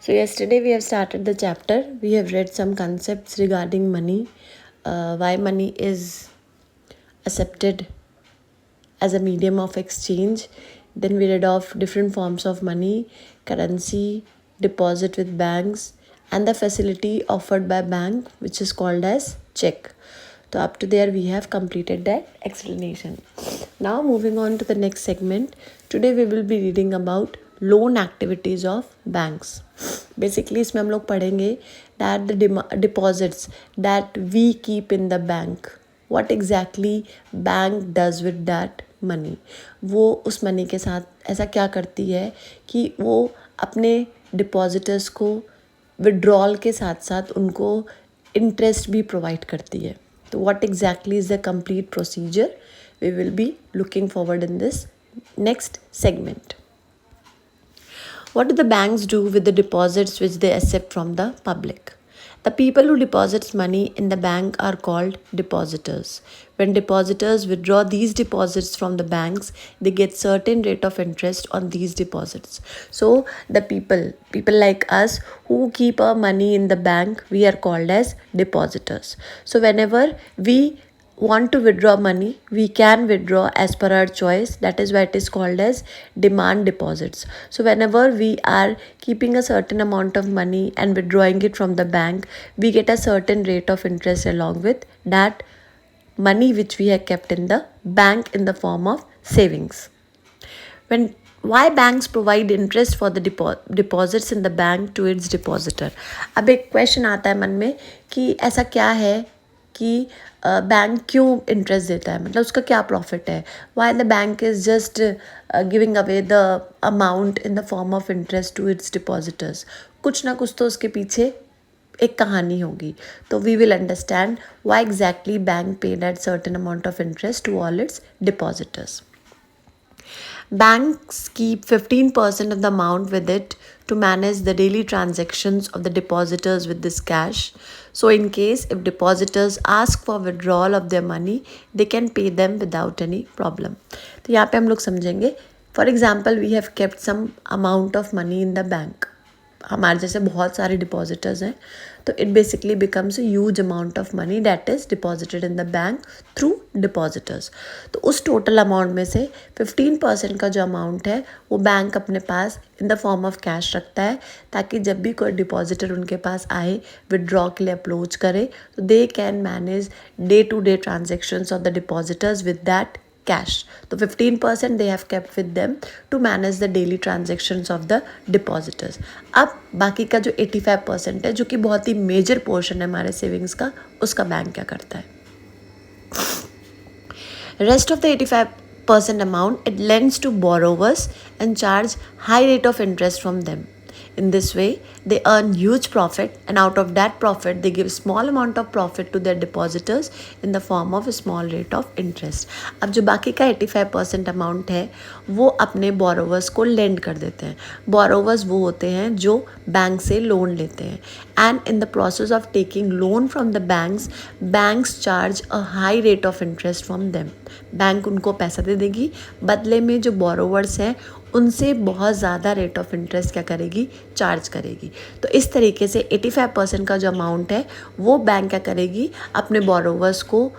So yesterday we have started the chapter. We have read some concepts regarding money, why money is accepted as a medium of exchange. Then we read off different forms of money, currency, deposit with banks, and the facility offered by bank, which is called as check. So up to there we have completed that explanation. Now moving on to the next segment. Today we will be reading about loan activities of banks. Basically इसमें हम लोग पढ़ेंगे that the deposits that we keep in the bank, what exactly bank does with that money. वो उस money के साथ ऐसा क्या करती है कि वो अपने डिपॉजिटर्स को विड्रॉल के साथ साथ उनको इंटरेस्ट भी प्रोवाइड करती है. तो what exactly is the complete procedure we will be looking forward in this next segment. What do the banks do with the deposits which they accept from the public? The people who deposits money in the bank are called depositors. When depositors withdraw these deposits from the banks, they get certain rate of interest on these deposits. So the people like us who keep our money in the bank, we are called as depositors. So whenever we want to withdraw money, we can withdraw as per our choice. That is why it is called as demand deposits. So whenever we are keeping a certain amount of money and withdrawing it from the bank, we get a certain rate of interest along with that money which we have kept in the bank in the form of savings. Why banks provide interest for the deposits in the bank to its depositor? अब एक question आता है मन में कि ऐसा क्या है कि बैंक क्यों इंटरेस्ट देता है, मतलब उसका क्या प्रॉफिट है. Why the bank is just giving away the amount in the form of interest to its depositors. कुछ ना कुछ तो उसके पीछे एक कहानी होगी. तो we will understand why exactly bank pay that certain amount of interest to all its depositors. Banks keep 15% of the amount with it to manage the daily transactions of the depositors with this cash. So in case if depositors ask for withdrawal of their money, they can pay them without any problem. तो यहाँ पे हम लोग समझेंगे. For example, we have kept some amount of money in the bank. हमारे जैसे बहुत सारे डिपॉजिटर्स हैं, तो it basically becomes a huge amount of money that is deposited in the bank through depositors. तो उस टोटल अमाउंट में से 15% का जो अमाउंट है वो बैंक अपने पास in the form of cash रखता है, ताकि जब भी कोई डिपॉजिटर उनके पास आए विदड्रॉ के लिए अप्रोच करे तो they can manage day to day transactions of the depositors with that cash. तो 15% they have kept with them to manage the daily transactions of the depositors. अब बाकी का जो 85% है, जो कि बहुत ही मेजर पोर्शन है हमारे सेविंग्स का, उसका बैंक क्या करता है. Rest of the 85% amount it lends to borrowers and charge high rate of interest from them. In this way, they earn huge profit, and out of that profit, they give small amount of profit to their depositors in the form of a small rate of interest. अब जो बाकी का 85% amount है वो अपने borrowers को land कर देते हैं. बोरोवर्स वो होते हैं जो बैंक से लोन लेते हैं, and in the process of taking loan from the banks charge a high rate of interest from them. Bank उनको पैसा दे देगी, बदले में जो बोरोवर्स हैं उनसे बहुत ज़्यादा रेट ऑफ इंटरेस्ट क्या करेगी, चार्ज करेगी. तो इस तरीके से 85% का जो अमाउंट है वो बैंक क्या करेगी, अपने बोरोवर्स को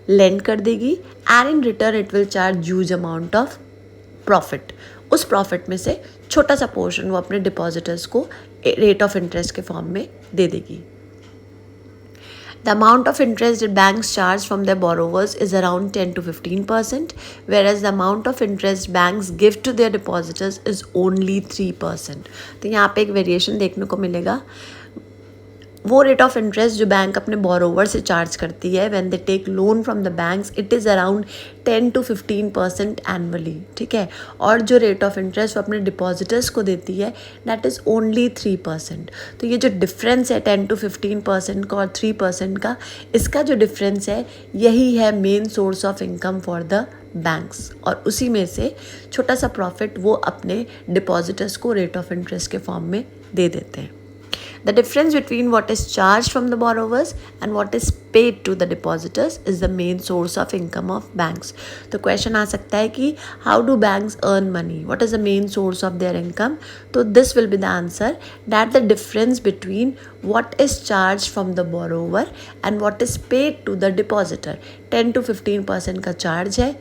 लेंड कर देगी, and in return it will charge huge amount of profit. उस प्रॉफिट में से छोटा सा पोर्शन वो अपने डिपॉजिटर्स को रेट ऑफ इंटरेस्ट के फॉर्म में दे देगी. The amount of interest that banks charge from their borrowers is around 10 to 15%, whereas the amount of interest banks give to their depositors is only 3%. तो यहाँ पे एक वेरिएशन देखने को मिलेगा. वो रेट ऑफ इंटरेस्ट जो बैंक अपने बोरोवर से चार्ज करती है when they take loan from the banks, it is around 10 to 15% annually. ठीक है. और जो रेट ऑफ इंटरेस्ट वो अपने डिपॉजिटर्स को देती है दैट इज़ ओनली 3%. तो ये जो डिफरेंस है 10 to 15% का और 3% का, इसका जो डिफरेंस है यही है main source of income for the banks, और उसी में से छोटा सा प्रॉफिट वो अपने डिपॉजिटर्स को रेट ऑफ इंटरेस्ट के फॉर्म में दे देते हैं. The difference between what is charged from the borrowers and what is paid to the depositors is the main source of income of banks. तो क्वेश्चन आ सकता है कि how do banks earn money? What is the main source of their income? तो this will be the answer, that the difference between what is charged from the borrower and what is paid to the depositor. 10 to 15% का charge है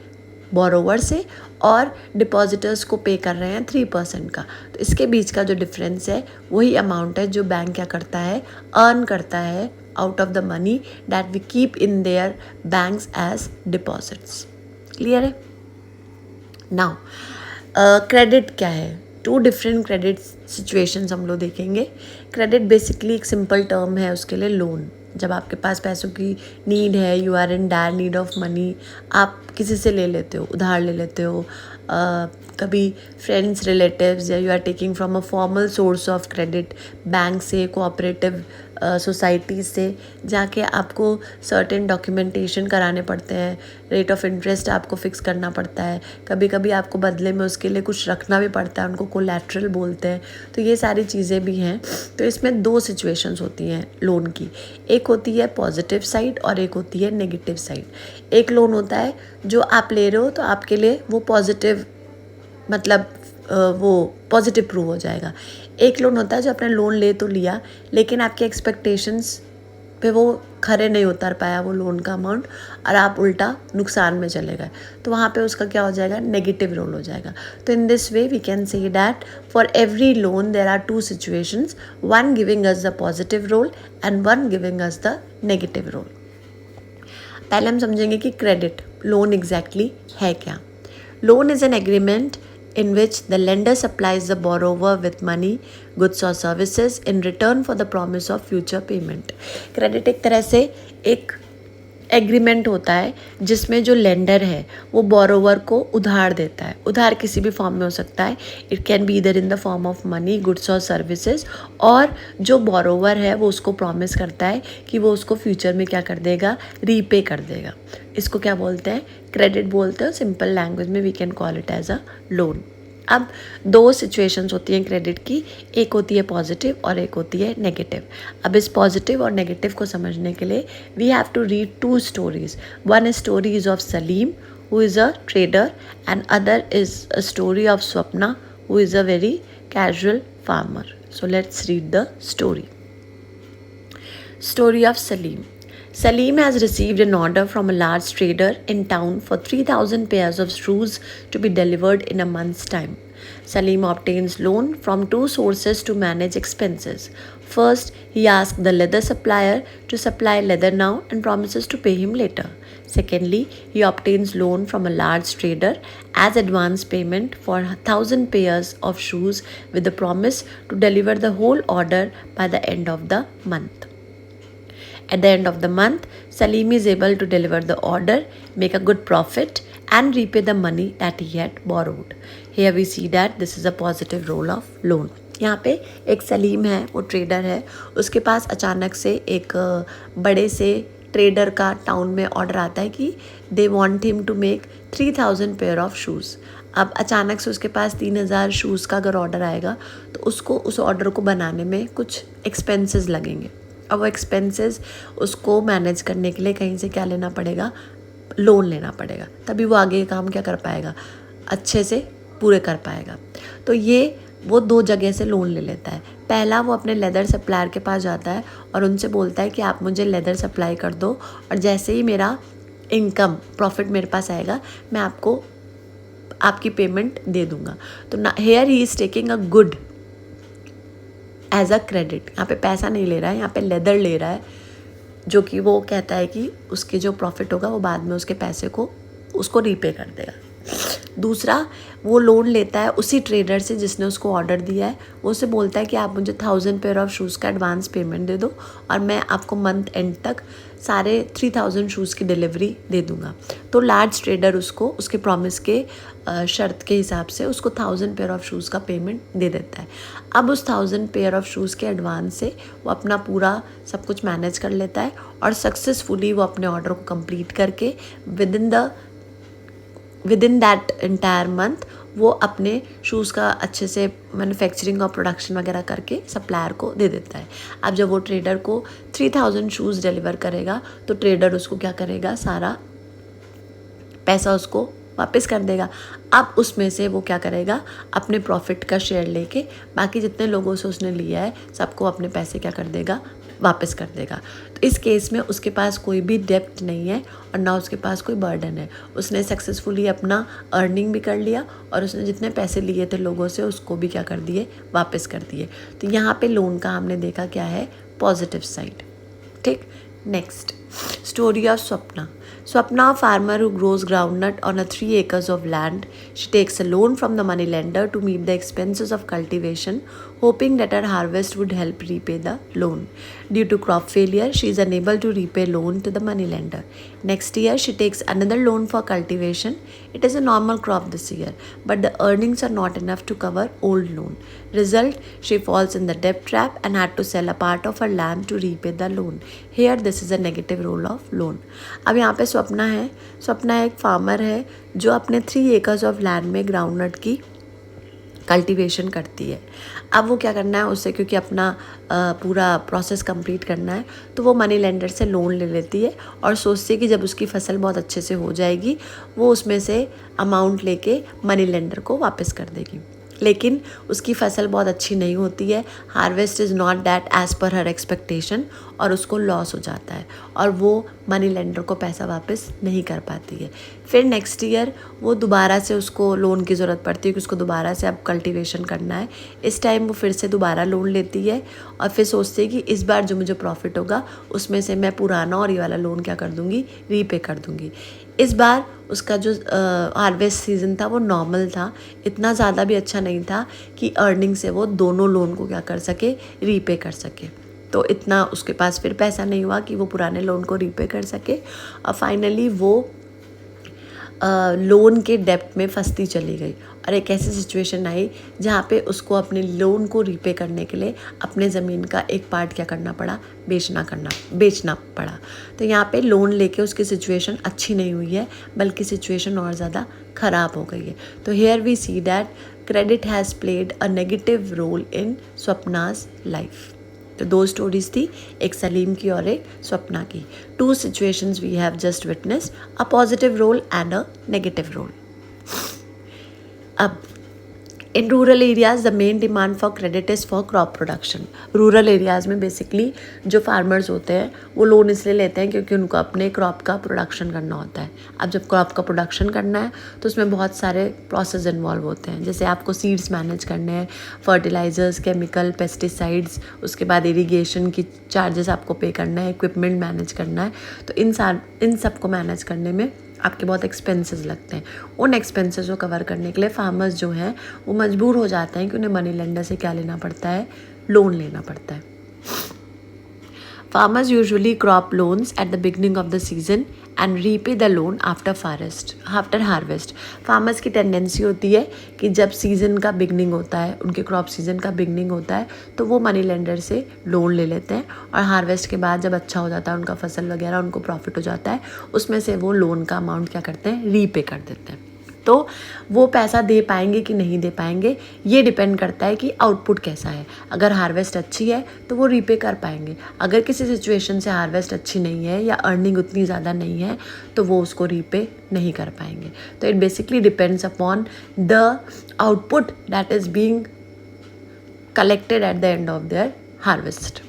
borrower से और depositors को पे कर रहे हैं 3% का. तो इसके बीच का जो डिफरेंस है वही अमाउंट है जो बैंक क्या करता है, अर्न करता है out of the money that we keep in their banks as deposits. Clear है? नाउ क्रेडिट क्या है? 2 डिफरेंट क्रेडिट सिचुएशंस हम लोग देखेंगे. क्रेडिट बेसिकली एक सिंपल टर्म है उसके लिए लोन. जब आपके पास पैसों की नीड है, you are in dire need of money, आप किसी से ले लेते हो, उधार ले लेते हो, कभी फ्रेंड्स, रिलेटिव्स, या you are taking from a formal source of credit, bank से, कोऑपरेटिव सोसाइटी से जाके आपको सर्टेन डॉक्यूमेंटेशन कराने पड़ते हैं, रेट ऑफ इंटरेस्ट आपको फिक्स करना पड़ता है, कभी कभी आपको बदले में उसके लिए कुछ रखना भी पड़ता है, उनको कोलैटरल बोलते हैं. तो ये सारी चीज़ें भी हैं. तो इसमें 2 सिचुएशंस होती हैं लोन की. एक होती है पॉजिटिव साइड और एक होती है नेगेटिव साइड. एक लोन होता है जो आप ले रहे हो तो आपके लिए वो पॉजिटिव, मतलब वो पॉजिटिव प्रूव हो जाएगा. एक लोन होता है जो आपने लोन ले तो लिया लेकिन आपके एक्सपेक्टेशंस पे वो खरे नहीं उतर पाया वो लोन का अमाउंट और आप उल्टा नुकसान में चले गए, तो वहाँ पे उसका क्या हो जाएगा, नेगेटिव रोल हो जाएगा. तो in this way we can say that for every loan there are 2 situations, one giving us the positive role and one giving us the negative role. पहले हम समझेंगे कि क्रेडिट लोन एग्जैक्टली है क्या. Loan is an agreement in which the lender supplies the borrower with money, goods or services in return for the promise of future payment. Credit एक तरह से एक एग्रीमेंट होता है जिसमें जो लेंडर है वो बोरोवर को उधार देता है. उधार किसी भी फॉर्म में हो सकता है. इट कैन बी इधर इन the form of money, goods और सर्विसेज, और जो बोरोवर है वो उसको प्रॉमिस करता है कि वो उसको फ्यूचर में क्या कर देगा, रीपे कर देगा. इसको क्या बोलते हैं, क्रेडिट बोलते हैं. सिंपल लैंग्वेज में we can call it as a loan. अब 2 सिचुएशंस होती हैं क्रेडिट की, एक होती है पॉजिटिव और एक होती है नेगेटिव. अब इस पॉजिटिव और नेगेटिव को समझने के लिए we have to read 2 stories. One story is of Salim who is a trader and other is a story of Swapna who is a very casual farmer. So let's read the story. Story of Salim. Salim has received an order from a large trader in town for 3,000 pairs of shoes to be delivered in a month's time. Salim obtains loan from 2 sources to manage expenses. First, he asks the leather supplier to supply leather now and promises to pay him later. Secondly, he obtains loan from a large trader as advance payment for 1,000 pairs of shoes with the promise to deliver the whole order by the end of the month. At the end of the month, Salim is able to deliver the order, make a good profit and repay the money that he had borrowed. Here we see that this is a positive role of loan. यहाँ पे एक सलीम है, वो trader है, उसके पास अचानक से एक बड़े से ट्रेडर का टाउन में ऑर्डर आता है कि they want him to make 3,000 pair of shoes. अब अचानक से उसके पास 3,000 शूज़ का अगर ऑर्डर आएगा तो उसको उस ऑर्डर को बनाने में कुछ एक्सपेंसेस लगेंगे. अब वो एक्सपेंसेस उसको मैनेज करने के लिए कहीं से क्या लेना पड़ेगा, लोन लेना पड़ेगा. तभी वो आगे काम क्या कर पाएगा, अच्छे से पूरे कर पाएगा. तो ये वो 2 जगह से लोन ले लेता है. पहला, वो अपने लेदर सप्लायर के पास जाता है और उनसे बोलता है कि आप मुझे लेदर सप्लाई कर दो और जैसे ही मेरा इनकम प्रॉफिट मेरे पास आएगा मैं आपको आपकी पेमेंट दे दूँगा. तो here he is taking a good as a credit. यहाँ पे पैसा नहीं ले रहा है, यहाँ पे लेदर ले रहा है, जो कि वो कहता है कि उसके जो प्रॉफिट होगा वो बाद में उसके पैसे को उसको रीपे कर देगा. दूसरा, वो लोन लेता है उसी ट्रेडर से जिसने उसको ऑर्डर दिया है. वो उसे बोलता है कि आप मुझे 1,000 पेयर ऑफ शूज़ का एडवांस पेमेंट दे दो और मैं आपको मंथ एंड तक सारे 3,000 शूज़ की डिलीवरी दे दूंगा. तो लार्ज ट्रेडर उसको उसके प्रॉमिस के शर्त के हिसाब से उसको 1,000 पेयर ऑफ शूज़ का पेमेंट दे देता है. अब उस 1,000 पेयर ऑफ शूज़ के एडवांस से वो अपना पूरा सब कुछ मैनेज कर लेता है और सक्सेसफुली वो अपने ऑर्डर को कंप्लीट करके with in the with in that entire month वो अपने शूज़ का अच्छे से मैन्युफैक्चरिंग और प्रोडक्शन वगैरह करके सप्लायर को दे देता है। अब जब वो ट्रेडर को 3000 शूज़ डिलीवर करेगा तो ट्रेडर उसको क्या करेगा, सारा पैसा उसको वापस कर देगा। अब उसमें से वो क्या करेगा, अपने प्रॉफिट का शेयर लेके बाकी जितने लोगों से उसने लिया है सबको अपने पैसे क्या कर देगा, वापस कर देगा। तो इस केस में उसके पास कोई भी डेब्ट नहीं है और ना उसके पास कोई बर्डन है। उसने सक्सेसफुली अपना अर्निंग भी कर लिया और उसने जितने पैसे लिए थे लोगों से उसको भी क्या कर दिए, वापस कर दिए। तो यहाँ पे लोन का हमने देखा क्या है, पॉजिटिव साइड। ठीक, next story of Swapna. Swapna, a farmer who grows groundnut on a 3 acres of land. She takes a loan from the moneylender to meet the expenses of cultivation, hoping that her harvest would help repay the loan. Due to crop failure, she is unable to repay loan to the moneylender. Next year, she takes another loan for cultivation. It is a normal crop this year, but the earnings are not enough to cover old loan. Result, she falls in the debt trap and had to sell a part of her land to repay the loan. Here, this is a negative role of loan. अब यहाँ पे स्वप्ना है, स्वप्ना एक farmer है जो अपने 3 acres of land में groundnut की कल्टीवेशन करती है। अब वो क्या करना है उससे, क्योंकि अपना पूरा प्रोसेस कंप्लीट करना है, तो वो मनी लेंडर से लोन ले लेती है और सोचती है कि जब उसकी फसल बहुत अच्छे से हो जाएगी वो उसमें से अमाउंट लेके मनी लेंडर को वापस कर देगी। लेकिन उसकी फसल बहुत अच्छी नहीं होती है, harvest is not that as per her expectation, और उसको लॉस हो जाता है और वो मनी लेंडर को पैसा वापस नहीं कर पाती है। फिर नेक्स्ट ईयर वो दोबारा से उसको लोन की ज़रूरत पड़ती है कि उसको दोबारा से अब कल्टीवेशन करना है। इस टाइम वो फिर से दोबारा लोन लेती है और फिर सोचती है कि इस बार जो मुझे प्रॉफिट होगा उसमें से मैं पुराना और ये वाला लोन क्या कर दूँगी, रीपे कर दूँगी। इस बार उसका जो हार्वेस्ट सीज़न था वो नॉर्मल था, इतना ज़्यादा भी अच्छा नहीं था कि अर्निंग से वो दोनों लोन को क्या कर सके, रीपे कर सके। तो इतना उसके पास फिर पैसा नहीं हुआ कि वो पुराने लोन को रीपे कर सके और फाइनली वो लोन के डेप्ट में फंसती चली गई और एक ऐसी सिचुएशन आई जहाँ पे उसको अपने लोन को रीपे करने के लिए अपने ज़मीन का एक पार्ट क्या करना पड़ा, बेचना पड़ा। तो यहाँ पे लोन लेके उसकी सिचुएशन अच्छी नहीं हुई है, बल्कि सिचुएशन और ज़्यादा ख़राब हो गई है। तो here we see that credit has played a negative role in स्वप्नाज लाइफ। तो 2 स्टोरीज थी, एक सलीम की और एक स्वप्ना की। 2 situations we have just witness, a positive role and a negative role. अब in rural areas the main demand for credit is for crop production. Rural areas में बेसिकली जो फार्मर्स होते हैं वो लोन इसलिए लेते हैं क्योंकि उनको अपने क्रॉप का प्रोडक्शन करना होता है। अब जब क्रॉप का प्रोडक्शन करना है तो उसमें बहुत सारे प्रोसेस इन्वॉल्व होते हैं, जैसे आपको सीड्स मैनेज करने हैं, फर्टिलाइजर्स, केमिकल, पेस्टिसाइड्स, उसके बाद इरीगेशन की चार्जेस आपको पे करना है, इक्विपमेंट मैनेज करना है। तो इन सब को मैनेज करने में आपके बहुत एक्सपेंसेस लगते हैं। उन एक्सपेंसेस को कवर करने के लिए फार्मर्स जो हैं वो मजबूर हो जाते हैं कि उन्हें मनी लेंडर से क्या लेना पड़ता है, लोन लेना पड़ता है। Farmers usually crop loans at the beginning of the season and repay the loan after harvest. Farmers की टेंडेंसी होती है कि जब सीज़न का बिगनिंग होता है, उनके क्रॉप सीज़न का बिगनिंग होता है, तो वो मनी लेंडर से लोन ले लेते हैं और हार्वेस्ट के बाद जब अच्छा हो जाता है उनका फसल वगैरह, उनको प्रॉफिट हो जाता है, उसमें से वो लोन का अमाउंट क्या करते हैं, रीपे कर देते हैं। तो वो पैसा दे पाएंगे कि नहीं दे पाएंगे ये डिपेंड करता है कि आउटपुट कैसा है। अगर हार्वेस्ट अच्छी है तो वो रीपे कर पाएंगे, अगर किसी सिचुएशन से हार्वेस्ट अच्छी नहीं है या अर्निंग उतनी ज़्यादा नहीं है तो वो उसको रीपे नहीं कर पाएंगे। तो it basically depends upon the output that is being collected at the end of their harvest.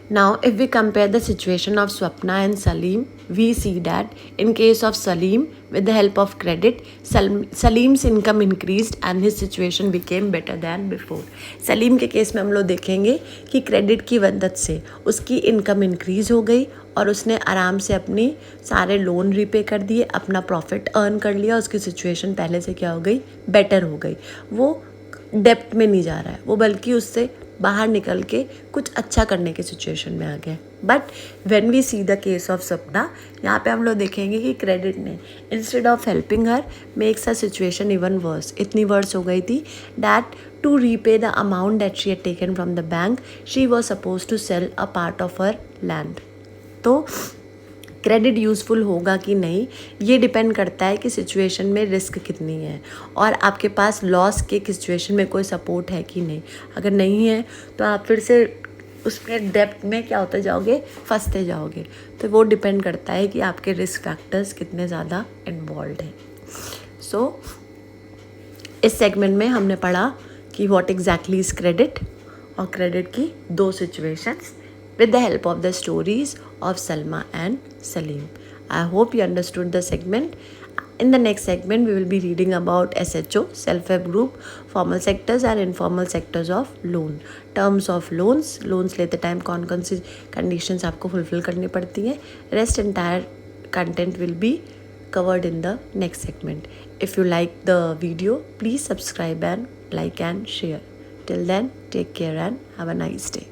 Now, if we compare the situation of Swapna and Salim, we see that in case of Salim, with the help of credit, Salim's income increased and his situation became better than before. Salim के case में हम लोग देखेंगे कि credit की मदद से उसकी इनकम इंक्रीज़ हो गई और उसने आराम से अपनी सारे लोन रीपे कर दिए, अपना प्रॉफिट अर्न कर लिया, उसकी सिचुएशन पहले से क्या हो गई, बेटर हो गई। वो डेप्ट में नहीं जा रहा है, वो बल्कि उससे बाहर निकल के कुछ अच्छा करने की सिचुएशन में आ गया। But when we see the case of Sapna, यहाँ पे हम लोग देखेंगे कि क्रेडिट ने instead of helping her makes a situation even worse. इतनी वर्स हो गई थी that to repay the amount that she had taken from the bank she was suppose to sell a part of her land. तो credit useful होगा कि नहीं, ये depend करता है कि सिचुएशन में रिस्क कितनी है और आपके पास लॉस के सिचुएशन में कोई सपोर्ट है कि नहीं। अगर नहीं है तो आप फिर से उसमें डेप्थ में क्या होते जाओगे, फंसते जाओगे। तो वो डिपेंड करता है कि आपके रिस्क फैक्टर्स कितने ज़्यादा इन्वॉल्व हैं। सो इस सेगमेंट में हमने पढ़ा कि व्हाट एग्जैक्टली इज़ क्रेडिट और क्रेडिट की 2 situations with the help of the stories of Salma and Salim. I hope you understood the segment. In the next segment, we will be reading about SHO, self-help group, formal sectors and informal sectors of loan. Terms of loans लेते time कौन कौन सी conditions आपको fulfill करनी पड़ती हैं. Rest entire content will be covered in the next segment. If you like the video, please subscribe and like and share. Till then, take care and have a nice day.